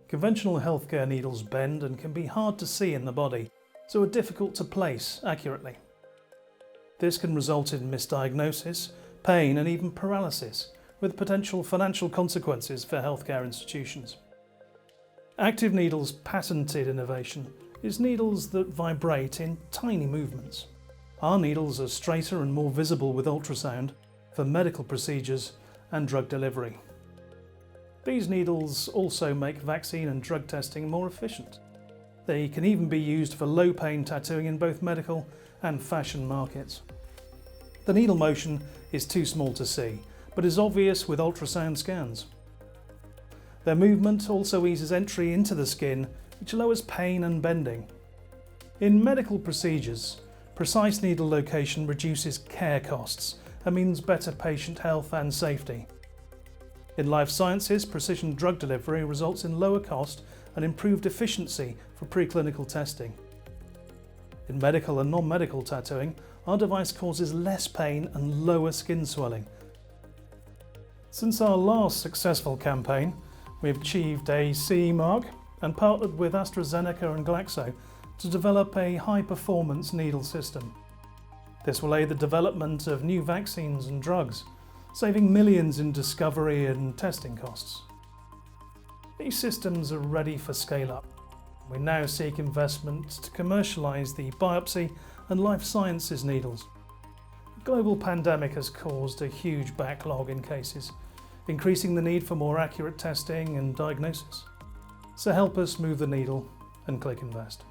Conventional healthcare needles bend and can be hard to see in the body, so are difficult to place accurately. This can result in misdiagnosis, pain and even paralysis, with potential financial consequences for healthcare institutions. Active Needle's patented innovation is needles that vibrate in tiny movements. Our needles are straighter and more visible with ultrasound for medical procedures and drug delivery. These needles also make vaccine and drug testing more efficient. They can even be used for low-pain tattooing in both medical and fashion markets. The needle motion is too small to see, but is obvious with ultrasound scans. Their movement also eases entry into the skin, which lowers pain and bending. In medical procedures, precise needle location reduces care costs and means better patient health and safety. In life sciences, precision drug delivery results in lower cost and improved efficiency for preclinical testing. In medical and non-medical tattooing, our device causes less pain and lower skin swelling. Since our last successful campaign, we have achieved a CE mark and partnered with AstraZeneca and Glaxo to develop a high-performance needle system. This will aid the development of new vaccines and drugs, saving millions in discovery and testing costs. These systems are ready for scale-up. We now seek investment to commercialise the biopsy and life sciences needles. The global pandemic has caused a huge backlog in cases, increasing the need for more accurate testing and diagnosis. So help us move the needle and click invest.